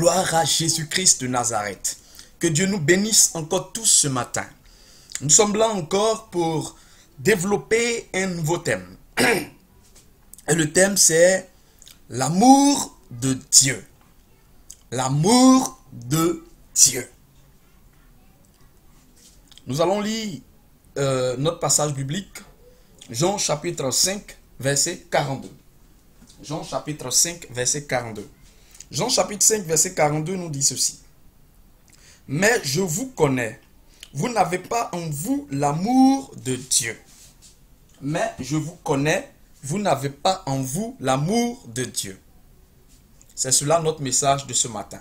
Gloire à Jésus-Christ de Nazareth. Que Dieu nous bénisse encore tous ce matin. Nous sommes là encore pour développer un nouveau thème. Et le thème c'est l'amour de Dieu. L'amour de Dieu. Nous allons lire notre passage biblique. Jean chapitre 5, verset 42. Jean chapitre 5, verset 42. Jean chapitre 5, verset 42 nous dit ceci. Mais je vous connais. Vous n'avez pas en vous l'amour de Dieu. Mais je vous connais. Vous n'avez pas en vous l'amour de Dieu. C'est cela notre message de ce matin.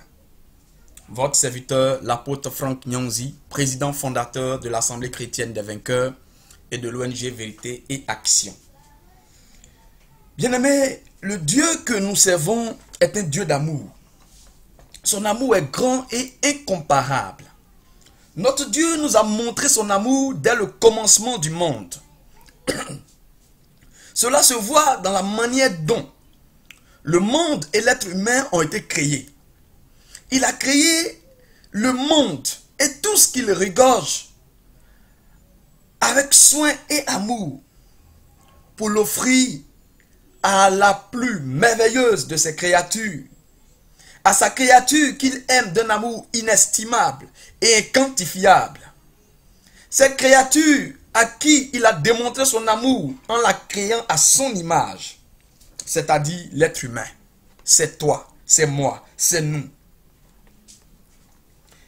Votre serviteur, l'apôtre Franck Nyonzi, président fondateur de l'Assemblée chrétienne des vainqueurs et de l'ONG Vérité et Action. Bien-aimés, le Dieu que nous servons est un Dieu d'amour. Son amour est grand et incomparable. Notre Dieu nous a montré son amour dès le commencement du monde. Cela se voit dans la manière dont le monde et l'être humain ont été créés. Il a créé le monde et tout ce qu'il regorge avec soin et amour pour l'offrir à la plus merveilleuse de ses créatures, à sa créature qu'il aime d'un amour inestimable et inquantifiable. Cette créature à qui il a démontré son amour en la créant à son image, c'est-à-dire l'être humain. C'est toi, c'est moi, c'est nous.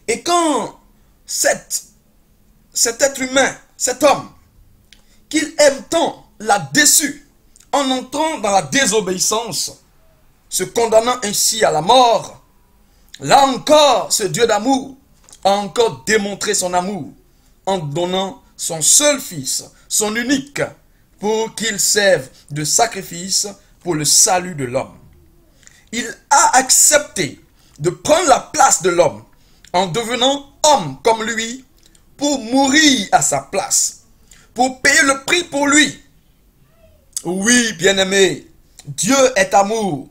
Et quand cet être humain, cet homme, qu'il aime tant, l'a déçu, en entrant dans la désobéissance, se condamnant ainsi à la mort, là encore, ce Dieu d'amour a encore démontré son amour en donnant son seul fils, son unique, pour qu'il serve de sacrifice pour le salut de l'homme. Il a accepté de prendre la place de l'homme en devenant homme comme lui pour mourir à sa place, pour payer le prix pour lui. Oui, bien-aimé, Dieu est amour.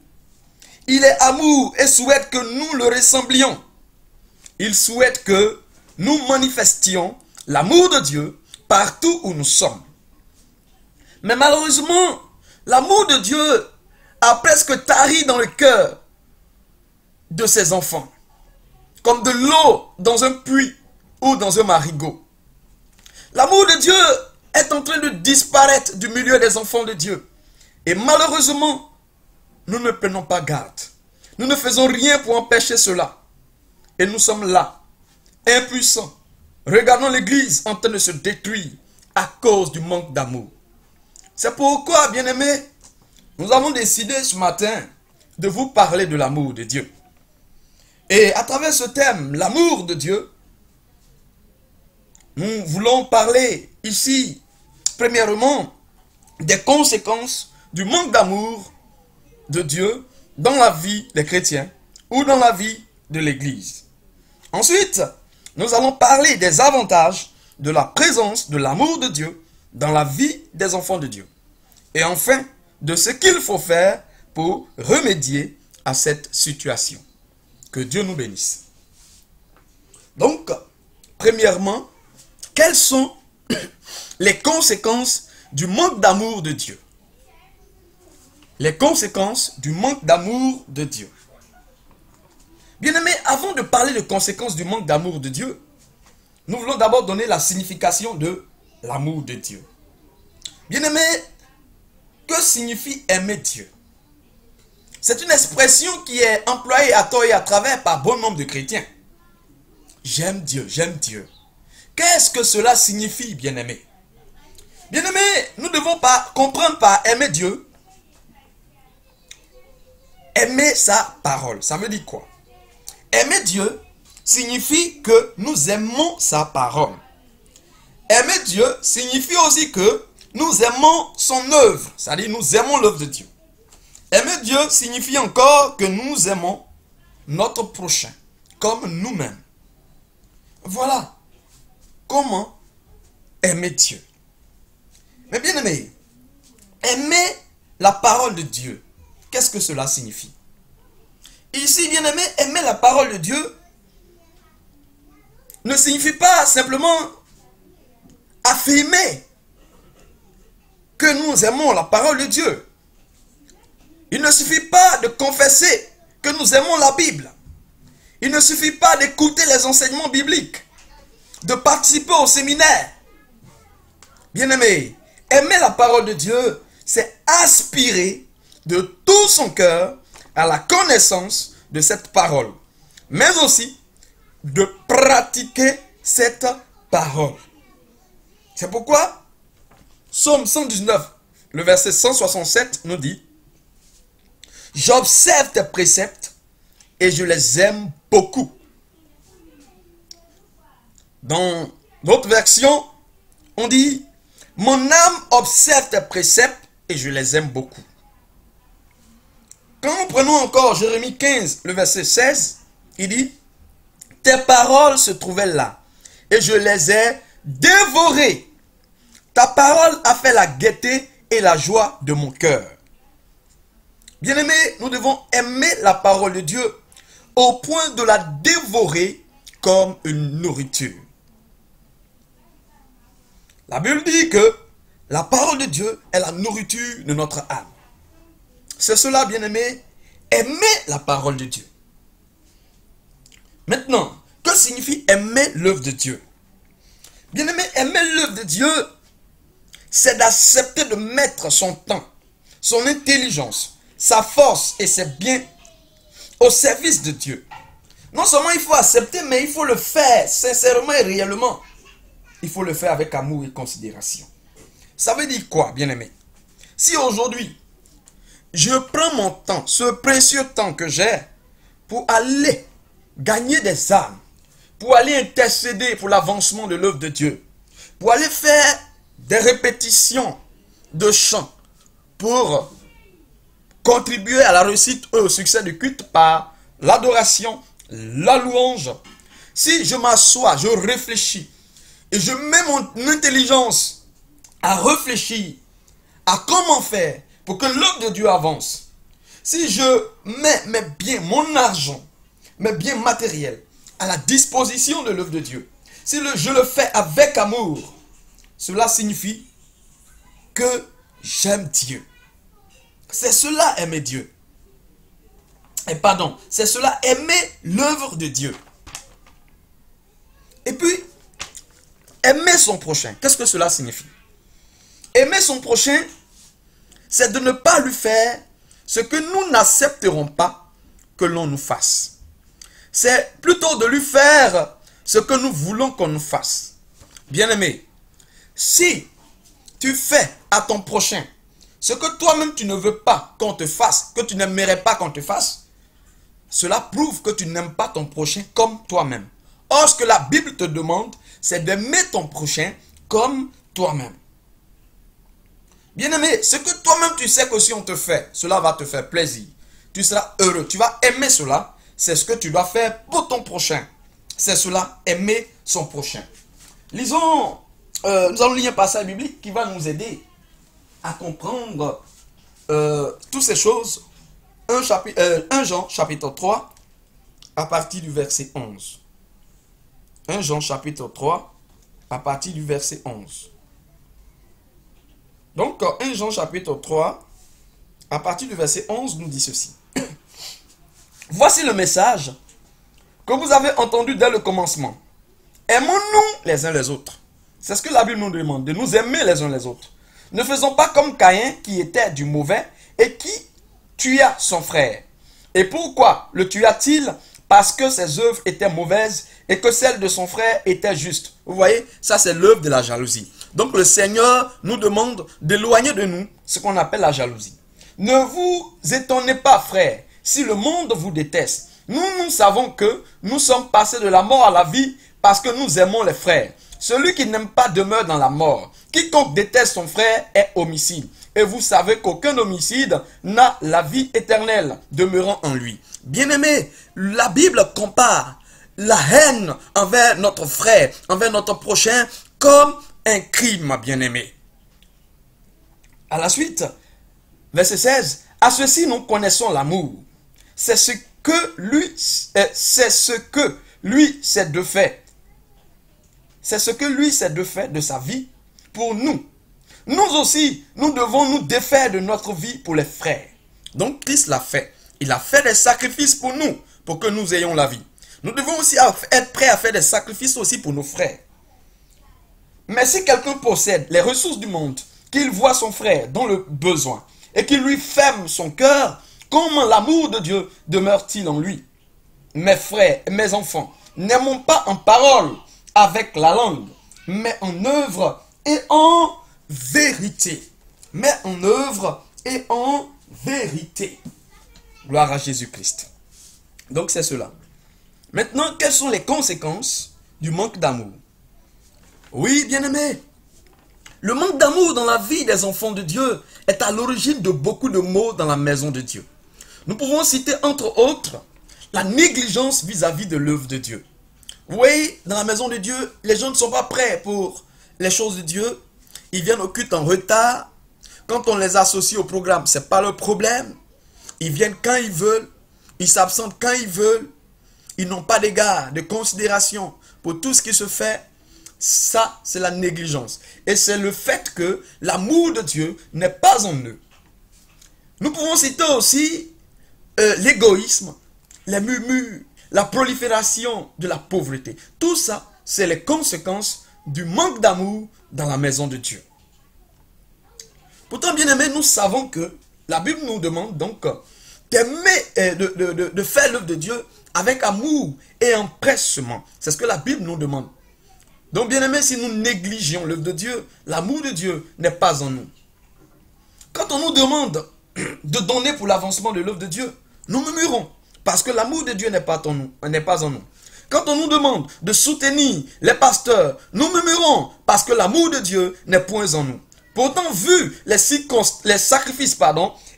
Il est amour et souhaite que nous le ressemblions. Il souhaite que nous manifestions l'amour de Dieu partout où nous sommes. Mais malheureusement, l'amour de Dieu a presque tari dans le cœur de ses enfants, comme de l'eau dans un puits ou dans un marigot. L'amour de Dieu est en train de disparaître du milieu des enfants de Dieu. Et malheureusement, nous ne prenons pas garde. Nous ne faisons rien pour empêcher cela. Et nous sommes là, impuissants. Regardons l'église en train de se détruire à cause du manque d'amour. C'est pourquoi, bien-aimés, nous avons décidé ce matin de vous parler de l'amour de Dieu. Et à travers ce thème, l'amour de Dieu, nous voulons parler ici, premièrement, des conséquences du manque d'amour de Dieu dans la vie des chrétiens ou dans la vie de l'Église. Ensuite, nous allons parler des avantages de la présence de l'amour de Dieu dans la vie des enfants de Dieu. Et enfin, de ce qu'il faut faire pour remédier à cette situation. Que Dieu nous bénisse. Donc, premièrement, quelles sont les conséquences du manque d'amour de Dieu? Les conséquences du manque d'amour de Dieu. Bien-aimés, avant de parler des conséquences du manque d'amour de Dieu, nous voulons d'abord donner la signification de l'amour de Dieu. Bien-aimés, que signifie aimer Dieu? C'est une expression qui est employée à tort et à travers par bon nombre de chrétiens. J'aime Dieu, j'aime Dieu. Qu'est-ce que cela signifie, bien-aimés? Bien-aimés, nous devons pas comprendre par aimer Dieu, aimer sa parole. Ça veut dire quoi? Aimer Dieu signifie que nous aimons sa parole. Aimer Dieu signifie aussi que nous aimons son œuvre. C'est-à-dire nous aimons l'œuvre de Dieu. Aimer Dieu signifie encore que nous aimons notre prochain comme nous-mêmes. Voilà comment aimer Dieu. Mais bien aimé, aimer la parole de Dieu, qu'est-ce que cela signifie? Ici, bien-aimé, aimer la parole de Dieu ne signifie pas simplement affirmer que nous aimons la parole de Dieu. Il ne suffit pas de confesser que nous aimons la Bible. Il ne suffit pas d'écouter les enseignements bibliques, de participer au séminaire. Bien-aimé, aimer la parole de Dieu, c'est aspirer de tout son cœur à la connaissance de cette parole, mais aussi de pratiquer cette parole. C'est pourquoi Psaume 119, le verset 167 nous dit: j'observe tes préceptes et je les aime beaucoup. Dans d'autres versions, on dit: mon âme observe tes préceptes et je les aime beaucoup. Quand nous prenons encore Jérémie 15, le verset 16, il dit: tes paroles se trouvaient là et je les ai dévorées. Ta parole a fait la gaieté et la joie de mon cœur. Bien-aimés, nous devons aimer la parole de Dieu au point de la dévorer comme une nourriture. La Bible dit que la parole de Dieu est la nourriture de notre âme. C'est cela, bien-aimés, aimer la parole de Dieu. Maintenant, que signifie aimer l'œuvre de Dieu? Bien-aimé, aimer l'œuvre de Dieu, c'est d'accepter de mettre son temps, son intelligence, sa force et ses biens au service de Dieu. Non seulement il faut accepter, mais il faut le faire sincèrement et réellement. Il faut le faire avec amour et considération. Ça veut dire quoi, bien-aimé? Si aujourd'hui, je prends mon temps, ce précieux temps que j'ai, pour aller gagner des âmes, pour aller intercéder pour l'avancement de l'œuvre de Dieu, pour aller faire des répétitions de chants, pour contribuer à la réussite et au succès du culte par l'adoration, la louange. Si je m'assois, je réfléchis, et je mets mon intelligence à réfléchir à comment faire pour que l'œuvre de Dieu avance. Si je mets mes biens, mon argent, mes biens matériels à la disposition de l'œuvre de Dieu, si je le fais avec amour, cela signifie que j'aime Dieu. C'est cela aimer Dieu. Et pardon, c'est cela aimer l'œuvre de Dieu. Et puis, aimer son prochain. Qu'est-ce que cela signifie? Aimer son prochain, c'est de ne pas lui faire ce que nous n'accepterons pas que l'on nous fasse. C'est plutôt de lui faire ce que nous voulons qu'on nous fasse. Bien-aimé, si tu fais à ton prochain ce que toi-même tu ne veux pas qu'on te fasse, que tu n'aimerais pas qu'on te fasse, cela prouve que tu n'aimes pas ton prochain comme toi-même. Or, ce que la Bible te demande, c'est d'aimer ton prochain comme toi-même. Bien-aimé, ce que toi-même tu sais que si on te fait, cela va te faire plaisir. Tu seras heureux, tu vas aimer cela. C'est ce que tu dois faire pour ton prochain. C'est cela, aimer son prochain. Lisons, nous allons lire un passage biblique qui va nous aider à comprendre toutes ces choses. 1 Jean chapitre 3 à partir du verset 11. 1 Jean chapitre 3 à partir du verset 11. Donc 1 Jean chapitre 3 à partir du verset 11 nous dit ceci. Voici le message que vous avez entendu dès le commencement. Aimons-nous les uns les autres. C'est ce que la Bible nous demande, de nous aimer les uns les autres. Ne faisons pas comme Caïn qui était du mauvais et qui tua son frère. Et pourquoi le tua-t-il? Parce que ses œuvres étaient mauvaises et que celles de son frère étaient justes. Vous voyez, ça c'est l'œuvre de la jalousie. Donc le Seigneur nous demande d'éloigner de nous ce qu'on appelle la jalousie. Ne vous étonnez pas, frères, si le monde vous déteste. Nous savons que nous sommes passés de la mort à la vie parce que nous aimons les frères. Celui qui n'aime pas demeure dans la mort. Quiconque déteste son frère est homicide. Et vous savez qu'aucun homicide n'a la vie éternelle demeurant en lui. Bien-aimés, la Bible compare la haine envers notre frère, envers notre prochain, comme un crime, bien-aimé. À la suite, verset 16, à ceci nous connaissons l'amour. C'est ce que lui, c'est ce que lui s'est de fait. C'est ce que lui s'est de fait de sa vie pour nous. Nous aussi, nous devons nous défaire de notre vie pour les frères. Donc Christ l'a fait. Il a fait des sacrifices pour nous, pour que nous ayons la vie. Nous devons aussi être prêts à faire des sacrifices aussi pour nos frères. Mais si quelqu'un possède les ressources du monde, qu'il voit son frère dans le besoin, et qu'il lui ferme son cœur, comment l'amour de Dieu demeure-t-il en lui? Mes frères, mes enfants, n'aimons pas en parole avec la langue, mais en œuvre et en vérité. Mais en œuvre et en vérité. Gloire à Jésus-Christ. Donc c'est cela. Maintenant, quelles sont les conséquences du manque d'amour? Oui, bien-aimés, le manque d'amour dans la vie des enfants de Dieu est à l'origine de beaucoup de maux dans la maison de Dieu. Nous pouvons citer entre autres la négligence vis-à-vis de l'œuvre de Dieu. Oui, dans la maison de Dieu, les gens ne sont pas prêts pour les choses de Dieu. Ils viennent au culte en retard. Quand on les associe au programme, ce n'est pas leur problème. Ils viennent quand ils veulent. Ils s'absentent quand ils veulent. Ils n'ont pas d'égard, de considération pour tout ce qui se fait. Ça, c'est la négligence. Et c'est le fait que l'amour de Dieu n'est pas en eux. Nous pouvons citer aussi l'égoïsme, les murmures, la prolifération de la pauvreté. Tout ça, c'est les conséquences du manque d'amour dans la maison de Dieu. Pourtant, bien aimés, nous savons que la Bible nous demande donc d'aimer, de faire l'œuvre de Dieu avec amour et empressement. C'est ce que la Bible nous demande. Donc, bien aimés, si nous négligeons l'œuvre de Dieu, l'amour de Dieu n'est pas en nous. Quand on nous demande de donner pour l'avancement de l'œuvre de Dieu, nous murmurons parce que l'amour de Dieu n'est pas en nous. Quand on nous demande de soutenir les pasteurs, nous murmurons parce que l'amour de Dieu n'est point en nous. Pourtant, vu les sacrifices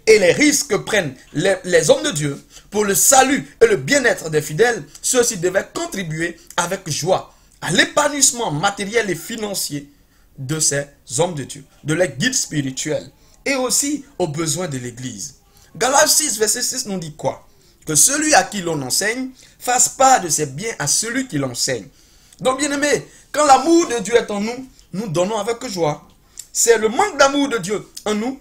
et les risques que prennent les hommes de Dieu pour le salut et le bien-être des fidèles, ceux-ci devaient contribuer avec joie à l'épanouissement matériel et financier de ces hommes de Dieu, de leurs guides spirituels et aussi aux besoins de l'Église. Galates 6, verset 6 nous dit quoi? Que celui à qui l'on enseigne fasse part de ses biens à celui qui l'enseigne. Donc, bien aimé, quand l'amour de Dieu est en nous, nous donnons avec joie. C'est le manque d'amour de Dieu en nous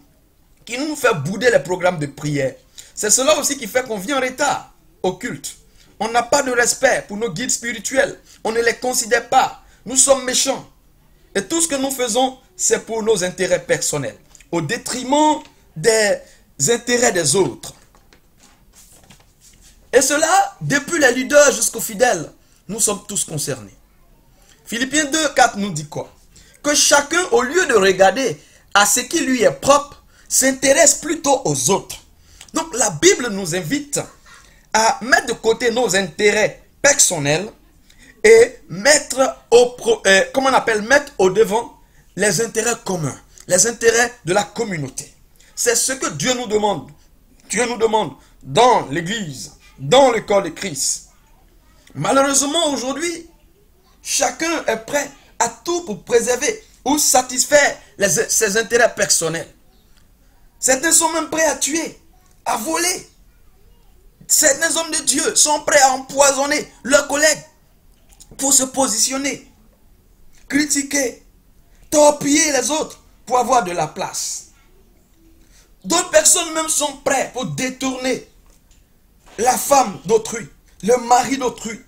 qui nous fait bouder les programmes de prière. C'est cela aussi qui fait qu'on vient en retard au culte. On n'a pas de respect pour nos guides spirituels. On ne les considère pas. Nous sommes méchants. Et tout ce que nous faisons, c'est pour nos intérêts personnels, au détriment des intérêts des autres. Et cela, depuis les leaders jusqu'aux fidèles, nous sommes tous concernés. Philippiens 2, 4 nous dit quoi? Que chacun, au lieu de regarder à ce qui lui est propre, s'intéresse plutôt aux autres. Donc la Bible nous invite à mettre de côté nos intérêts personnels et mettre au devant les intérêts communs, les intérêts de la communauté. C'est ce que Dieu nous demande. Dieu nous demande dans l'Église, dans le corps de Christ. Malheureusement, aujourd'hui, chacun est prêt à tout pour préserver ou satisfaire ses intérêts personnels. Certains sont même prêts à tuer, à voler. Certains hommes de Dieu sont prêts à empoisonner leurs collègues pour se positionner, critiquer, torpiller les autres pour avoir de la place. D'autres personnes même sont prêtes pour détourner la femme d'autrui, le mari d'autrui.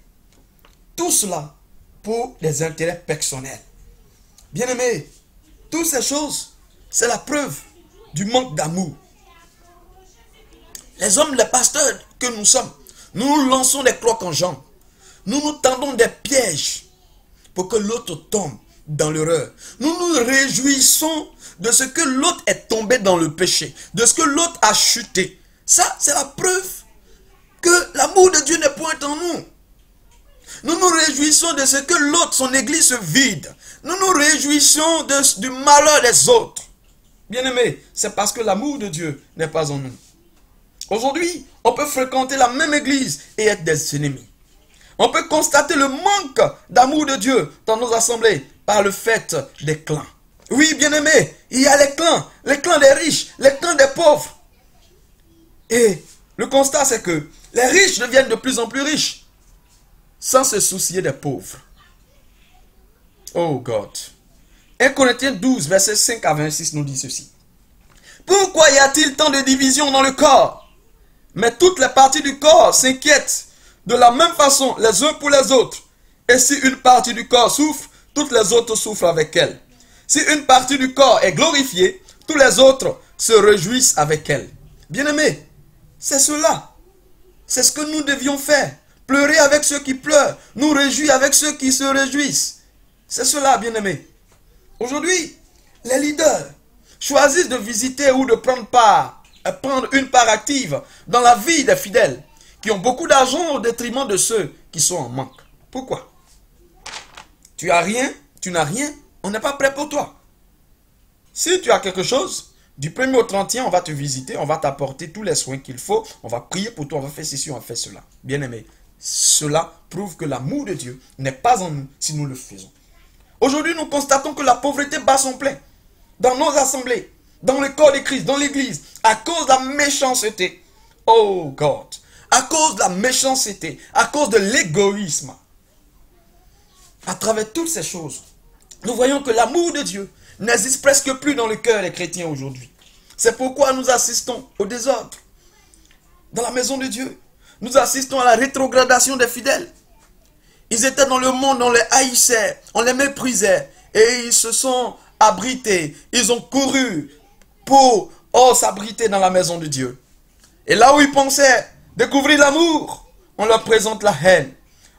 Tout cela pour des intérêts personnels. Bien-aimés, toutes ces choses, c'est la preuve du manque d'amour. Les hommes, les pasteurs que nous sommes, nous nous lançons des crocs en jambes. Nous nous tendons des pièges pour que l'autre tombe dans l'erreur. Nous nous réjouissons de ce que l'autre est tombé dans le péché, de ce que l'autre a chuté. Ça, c'est la preuve que l'amour de Dieu n'est point en nous. Nous nous réjouissons de ce que l'autre, son église se vide. Nous nous réjouissons du malheur des autres. Bien-aimés, c'est parce que l'amour de Dieu n'est pas en nous. Aujourd'hui, on peut fréquenter la même église et être des ennemis. On peut constater le manque d'amour de Dieu dans nos assemblées par le fait des clans. Oui, bien-aimés, il y a les clans des riches, les clans des pauvres. Et le constat, c'est que Les riches deviennent de plus en plus riches, sans se soucier des pauvres. Oh God. 1 Corinthiens 12, versets 5 à 26 nous dit ceci. Pourquoi y a-t-il tant de divisions dans le corps? Mais toutes les parties du corps s'inquiètent de la même façon les uns pour les autres. Et si une partie du corps souffre, toutes les autres souffrent avec elle. Si une partie du corps est glorifiée, tous les autres se réjouissent avec elle. Bien-aimés, c'est cela. C'est ce que nous devions faire. Pleurer avec ceux qui pleurent, nous réjouir avec ceux qui se réjouissent. C'est cela, bien-aimés. Aujourd'hui, les leaders choisissent de visiter ou de prendre une part active dans la vie des fidèles qui ont beaucoup d'argent au détriment de ceux qui sont en manque. Pourquoi? Tu as rien, tu n'as rien, on n'est pas prêt pour toi. Si tu as quelque chose, du 1er au 31, on va te visiter, on va t'apporter tous les soins qu'il faut, on va prier pour toi, on va faire ceci, on va faire cela. Bien-aimé, cela prouve que l'amour de Dieu n'est pas en nous si nous le faisons. Aujourd'hui, nous constatons que la pauvreté bat son plein dans nos assemblées, dans le corps de Christ, dans l'église, à cause de la méchanceté. Oh God, à cause de la méchanceté, à cause de l'égoïsme. À travers toutes ces choses, nous voyons que l'amour de Dieu n'existe presque plus dans le cœur des chrétiens aujourd'hui. C'est pourquoi nous assistons au désordre dans la maison de Dieu. Nous assistons à la rétrogradation des fidèles. Ils étaient dans le monde, on les haïssait, on les méprisait. Et ils se sont abrités. Ils ont couru pour s'abriter dans la maison de Dieu. Et là où ils pensaient découvrir l'amour, on leur présente la haine.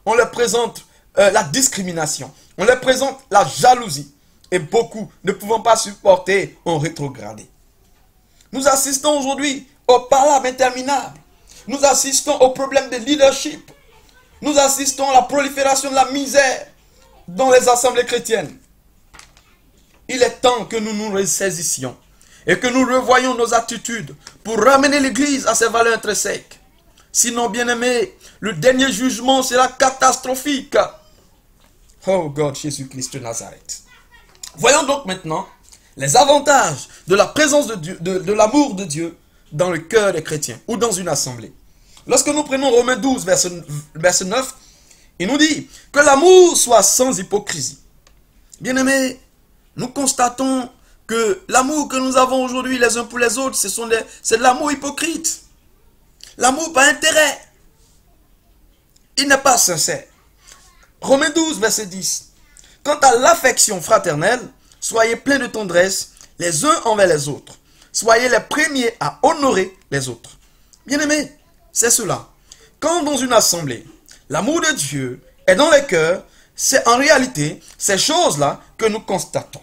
On leur présente la discrimination. On leur présente la jalousie. Et beaucoup, ne pouvant pas supporter, ont rétrogradé. Nous assistons aujourd'hui au palabre interminable. Nous assistons au problème de leadership. Nous assistons à la prolifération de la misère dans les assemblées chrétiennes. Il est temps que nous nous ressaisissions et que nous revoyions nos attitudes pour ramener l'Église à ses valeurs intrinsèques. Sinon, bien-aimés, le dernier jugement sera catastrophique. Oh God, Jésus-Christ de Nazareth. Voyons donc maintenant les avantages de la présence de Dieu, de l'amour de Dieu dans le cœur des chrétiens ou dans une assemblée. Lorsque nous prenons Romains 12, verset 9, il nous dit que l'amour soit sans hypocrisie. Bien-aimés, nous constatons que l'amour que nous avons aujourd'hui les uns pour les autres, c'est de l'amour hypocrite. L'amour par intérêt. Il n'est pas sincère. Romains 12, verset 10. Quant à l'affection fraternelle, soyez pleins de tendresse les uns envers les autres. Soyez les premiers à honorer les autres. Bien-aimés, c'est cela. Quand dans une assemblée, l'amour de Dieu est dans les cœurs, c'est en réalité ces choses-là que nous constatons.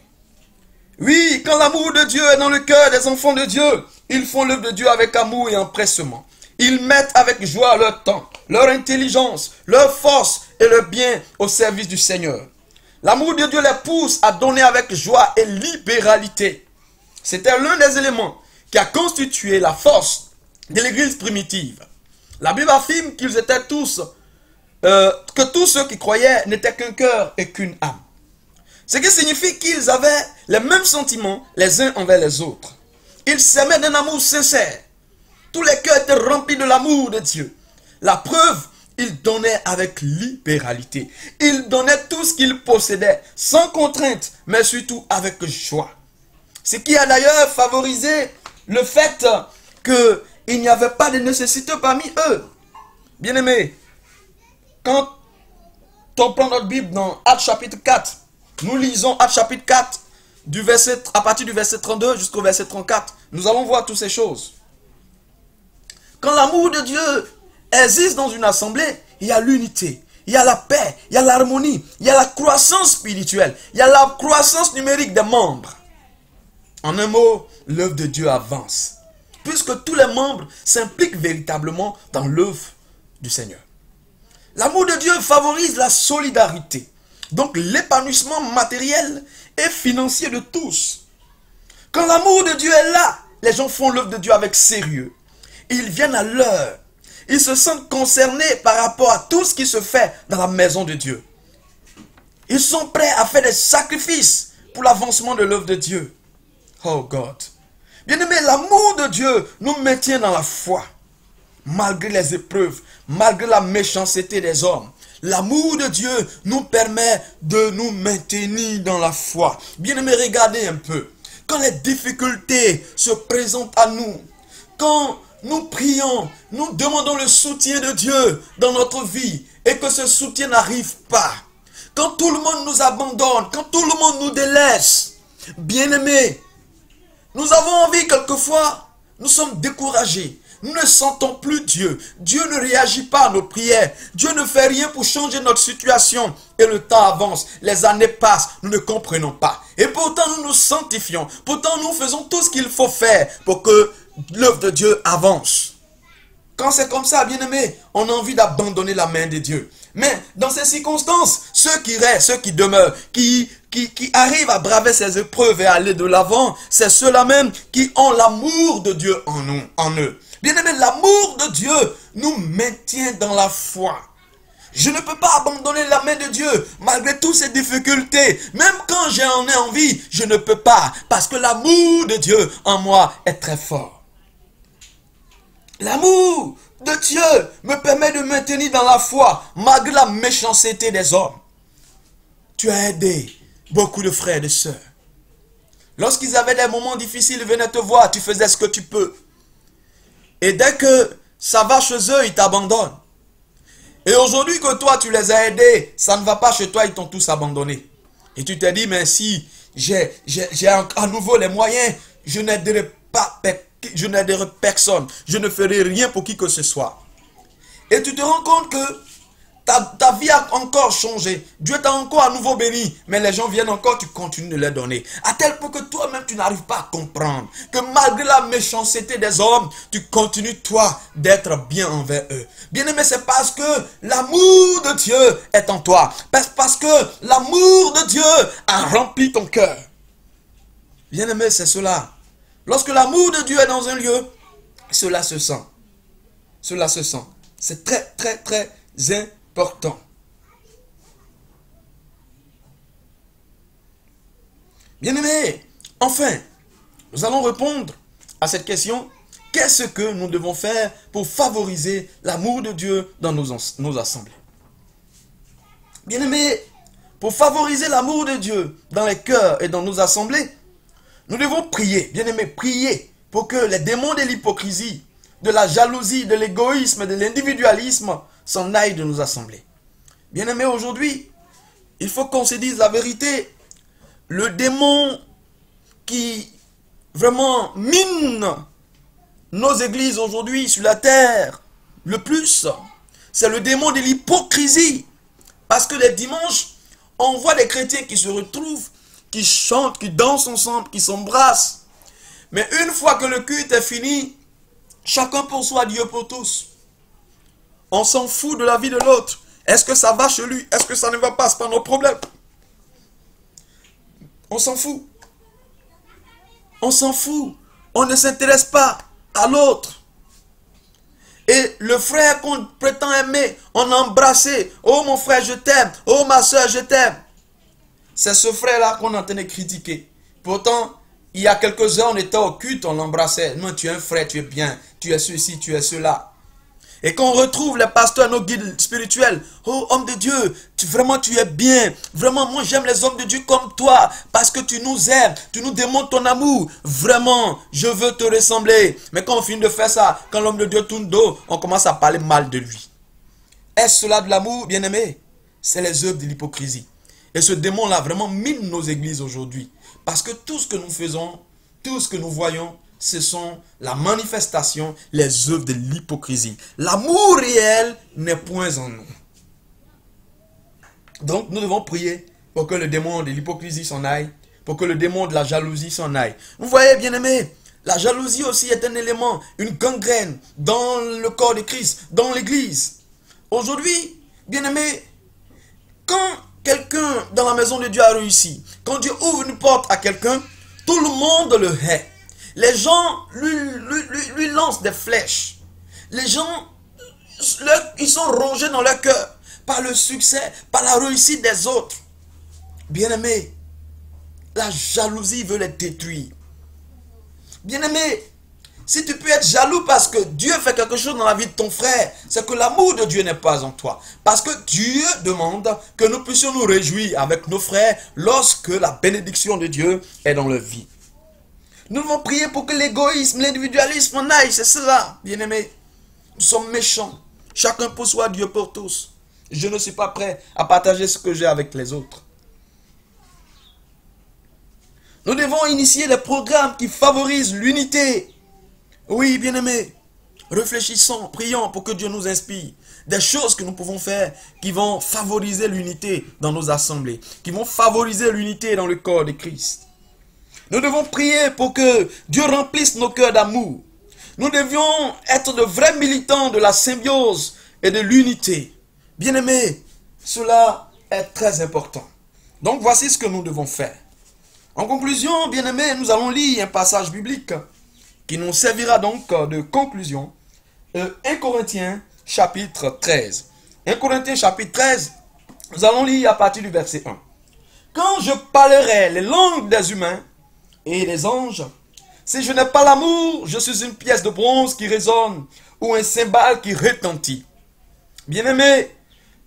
Oui, quand l'amour de Dieu est dans le cœur des enfants de Dieu, ils font l'œuvre de Dieu avec amour et empressement. Ils mettent avec joie leur temps, leur intelligence, leur force et leur bien au service du Seigneur. L'amour de Dieu les pousse à donner avec joie et libéralité. C'était l'un des éléments qui a constitué la force de l'église primitive. La Bible affirme qu'ils étaient tous, que tous ceux qui croyaient n'étaient qu'un cœur et qu'une âme. Ce qui signifie qu'ils avaient les mêmes sentiments les uns envers les autres. Ils s'aimaient d'un amour sincère. Tous les cœurs étaient remplis de l'amour de Dieu. La preuve, ils donnaient avec libéralité. Ils donnaient tout ce qu'ils possédaient, sans contrainte, mais surtout avec joie. Ce qui a d'ailleurs favorisé le fait qu'il n'y avait pas de nécessité parmi eux. Bien-aimés, quand on prend notre Bible dans Actes chapitre 4, nous lisons Actes chapitre 4, à partir du verset 32 jusqu'au verset 34. Nous allons voir toutes ces choses. Quand l'amour de Dieu existe dans une assemblée, il y a l'unité, il y a la paix, il y a l'harmonie, il y a la croissance spirituelle, il y a la croissance numérique des membres. En un mot, l'œuvre de Dieu avance, puisque tous les membres s'impliquent véritablement dans l'œuvre du Seigneur. L'amour de Dieu favorise la solidarité, donc l'épanouissement matériel et financier de tous. Quand l'amour de Dieu est là, les gens font l'œuvre de Dieu avec sérieux. Ils viennent à l'heure. Ils se sentent concernés par rapport à tout ce qui se fait dans la maison de Dieu. Ils sont prêts à faire des sacrifices pour l'avancement de l'œuvre de Dieu. Oh God. Bien-aimé, l'amour de Dieu nous maintient dans la foi. malgré les épreuves, malgré la méchanceté des hommes. L'amour de Dieu nous permet de nous maintenir dans la foi. Bien-aimés, regardez un peu. Quand les difficultés se présentent à nous, quand nous prions, nous demandons le soutien de Dieu dans notre vie et que ce soutien n'arrive pas, quand tout le monde nous abandonne, quand tout le monde nous délaisse, bien-aimés, nous avons envie quelquefois, nous sommes découragés. Nous ne sentons plus Dieu. Dieu ne réagit pas à nos prières. Dieu ne fait rien pour changer notre situation. Et le temps avance. Les années passent. Nous ne comprenons pas. Et pourtant, nous nous sanctifions. Pourtant, nous faisons tout ce qu'il faut faire pour que l'œuvre de Dieu avance. Quand c'est comme ça, bien-aimés, on a envie d'abandonner la main de Dieu. Mais dans ces circonstances, ceux qui restent, ceux qui demeurent, qui arrivent à braver ces épreuves et à aller de l'avant, c'est ceux-là même qui ont l'amour de Dieu en eux. Bien-aimés, l'amour de Dieu nous maintient dans la foi. Je ne peux pas abandonner la main de Dieu malgré toutes ces difficultés. Même quand j'en ai envie, je ne peux pas. Parce que l'amour de Dieu en moi est très fort. L'amour de Dieu me permet de me maintenir dans la foi malgré la méchanceté des hommes. Tu as aidé beaucoup de frères et de sœurs. Lorsqu'ils avaient des moments difficiles, ils venaient te voir, tu faisais ce que tu peux. Et dès que ça va chez eux, ils t'abandonnent. Et aujourd'hui que toi, tu les as aidés, ça ne va pas chez toi, ils t'ont tous abandonné. Et tu te dis, mais si j'ai à nouveau les moyens, je n'aiderai personne. Je ne ferai rien pour qui que ce soit. Et tu te rends compte que ta vie a encore changé. Dieu t'a encore à nouveau béni. Mais les gens viennent encore, tu continues de les donner. À tel point que toi-même, tu n'arrives pas à comprendre. Que malgré la méchanceté des hommes, tu continues, toi, d'être bien envers eux. Bien-aimé, c'est parce que l'amour de Dieu est en toi. Parce que l'amour de Dieu a rempli ton cœur. Bien-aimé, c'est cela. Lorsque l'amour de Dieu est dans un lieu, cela se sent. Cela se sent. C'est très, très, très important. Bien-aimés, enfin, nous allons répondre à cette question. Qu'est-ce que nous devons faire pour favoriser l'amour de Dieu dans nos assemblées? Bien-aimés, pour favoriser l'amour de Dieu dans les cœurs et dans nos assemblées, nous devons prier. Bien-aimés, prier pour que les démons de l'hypocrisie, de la jalousie, de l'égoïsme, de l'individualisme s'en aillent de nos assemblées. Bien-aimés, aujourd'hui, il faut qu'on se dise la vérité. Le démon qui vraiment mine nos églises aujourd'hui sur la terre, le plus, c'est le démon de l'hypocrisie. Parce que les dimanches, on voit des chrétiens qui se retrouvent, qui chantent, qui dansent ensemble, qui s'embrassent. Mais une fois que le culte est fini, chacun pour soi, Dieu pour tous. On s'en fout de la vie de l'autre. Est-ce que ça va chez lui? Est-ce que ça ne va pas? Ce n'est pas notre problème. On s'en fout. On s'en fout. On ne s'intéresse pas à l'autre. Et le frère qu'on prétend aimer, on a embrassé. Oh mon frère, je t'aime. Oh ma soeur, je t'aime. C'est ce frère-là qu'on est en train de critiquer. Pourtant, il y a quelques heures, on était au culte, on l'embrassait. Non, tu es un frère, tu es bien. Tu es ceci, tu es cela. Et quand on retrouve les pasteurs, nos guides spirituels, oh homme de Dieu, vraiment tu es bien, vraiment moi j'aime les hommes de Dieu comme toi, parce que tu nous aimes, tu nous démontres ton amour, vraiment je veux te ressembler. Mais quand on finit de faire ça, quand l'homme de Dieu tourne dos, on commence à parler mal de lui. Est-ce cela de l'amour, bien-aimé? C'est les œuvres de l'hypocrisie. Et ce démon-là vraiment mine nos églises aujourd'hui, parce que tout ce que nous faisons, tout ce que nous voyons, ce sont la manifestation, les œuvres de l'hypocrisie. L'amour réel n'est point en nous. Donc nous devons prier pour que le démon de l'hypocrisie s'en aille, pour que le démon de la jalousie s'en aille. Vous voyez, bien-aimés, la jalousie aussi est un élément, une gangrène dans le corps de Christ, dans l'église. Aujourd'hui, bien-aimés, quand quelqu'un dans la maison de Dieu a réussi, quand Dieu ouvre une porte à quelqu'un, tout le monde le hait. Les gens lui lancent des flèches. Les gens, ils sont rongés dans leur cœur par le succès, par la réussite des autres. Bien-aimés, la jalousie veut les détruire. Bien-aimés, Si tu peux être jaloux parce que Dieu fait quelque chose dans la vie de ton frère, c'est que l'amour de Dieu n'est pas en toi. Parce que Dieu demande que nous puissions nous réjouir avec nos frères lorsque la bénédiction de Dieu est dans leur vie. Nous devons prier pour que l'égoïsme, l'individualisme en aille, c'est cela, bien-aimés. Nous sommes méchants. Chacun pour soi, Dieu pour tous. Je ne suis pas prêt à partager ce que j'ai avec les autres. Nous devons initier des programmes qui favorisent l'unité. Oui, bien-aimés, réfléchissons, prions pour que Dieu nous inspire. Des choses que nous pouvons faire qui vont favoriser l'unité dans nos assemblées, qui vont favoriser l'unité dans le corps de Christ. Nous devons prier pour que Dieu remplisse nos cœurs d'amour. Nous devions être de vrais militants de la symbiose et de l'unité. Bien-aimés, cela est très important. Donc voici ce que nous devons faire. En conclusion, bien-aimés, nous allons lire un passage biblique qui nous servira donc de conclusion. 1 Corinthiens chapitre 13. 1 Corinthiens chapitre 13, nous allons lire à partir du verset 1. Quand je parlerai les langues des humains et des anges, si je n'ai pas l'amour, je suis une pièce de bronze qui résonne ou un cymbale qui retentit. Bien-aimés,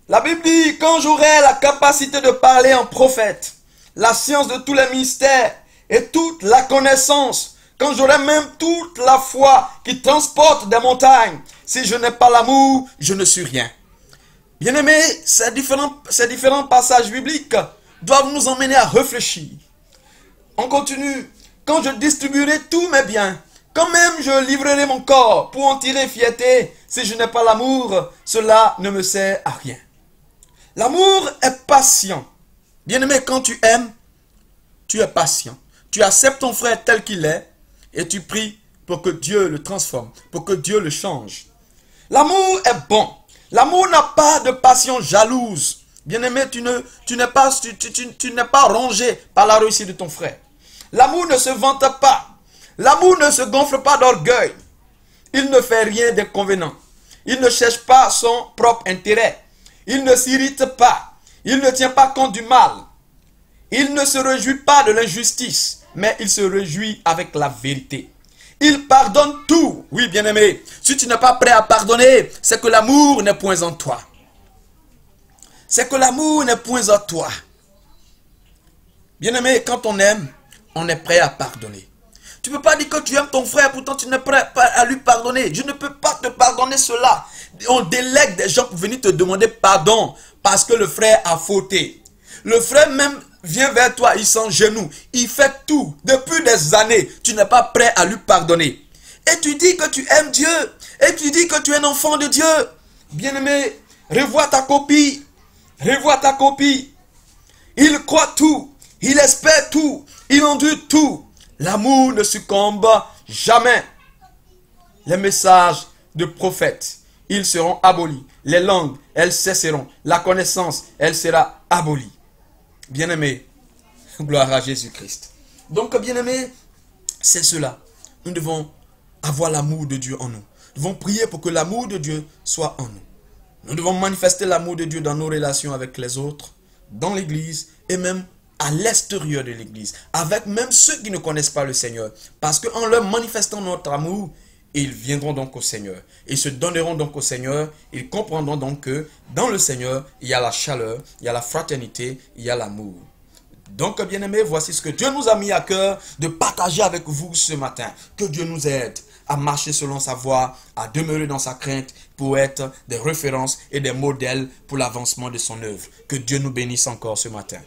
la Bible dit, quand j'aurai la capacité de parler en prophète, la science de tous les mystères et toute la connaissance, quand j'aurai même toute la foi qui transporte des montagnes, si je n'ai pas l'amour, je ne suis rien. Bien-aimés, ces différents passages bibliques doivent nous emmener à réfléchir. On continue. Quand je distribuerai tous mes biens, quand même je livrerai mon corps pour en tirer fierté, si je n'ai pas l'amour, cela ne me sert à rien. L'amour est patient. Bien-aimé, quand tu aimes, tu es patient. Tu acceptes ton frère tel qu'il est et tu pries pour que Dieu le transforme, pour que Dieu le change. L'amour est bon. L'amour n'a pas de passion jalouse. Bien-aimé, tu n'es pas rongé par la réussite de ton frère. L'amour ne se vante pas. L'amour ne se gonfle pas d'orgueil. Il ne fait rien d'inconvénient. Il ne cherche pas son propre intérêt. Il ne s'irrite pas. Il ne tient pas compte du mal. Il ne se réjouit pas de l'injustice, mais il se réjouit avec la vérité. Il pardonne tout. Oui, bien-aimé, si tu n'es pas prêt à pardonner, c'est que l'amour n'est point en toi. C'est que l'amour n'est point en toi. Bien-aimé, quand on aime, on est prêt à pardonner. Tu ne peux pas dire que tu aimes ton frère, pourtant tu n'es prêt à lui pardonner. Je ne peux pas te pardonner cela. On délègue des gens pour venir te demander pardon parce que le frère a fauté. Le frère même vient vers toi, il s'engenouille, il fait tout. Depuis des années, tu n'es pas prêt à lui pardonner. Et tu dis que tu aimes Dieu. Et tu dis que tu es un enfant de Dieu. Bien-aimé, revois ta copie. Revois ta copie. Il croit tout. Il espère tout. Il endure tout. L'amour ne succombe jamais. Les messages de prophètes, ils seront abolis. Les langues, elles cesseront. La connaissance, elle sera abolie. Bien-aimés, gloire à Jésus-Christ. Donc, bien-aimés, c'est cela. Nous devons avoir l'amour de Dieu en nous. Nous devons prier pour que l'amour de Dieu soit en nous. Nous devons manifester l'amour de Dieu dans nos relations avec les autres, dans l'église et même à l'extérieur de l'église, avec même ceux qui ne connaissent pas le Seigneur. Parce qu'en leur manifestant notre amour, ils viendront donc au Seigneur. Ils se donneront donc au Seigneur. Ils comprendront donc que dans le Seigneur, il y a la chaleur, il y a la fraternité, il y a l'amour. Donc, bien-aimés, voici ce que Dieu nous a mis à cœur de partager avec vous ce matin. Que Dieu nous aide à marcher selon sa voie, à demeurer dans sa crainte pour être des références et des modèles pour l'avancement de son œuvre. Que Dieu nous bénisse encore ce matin.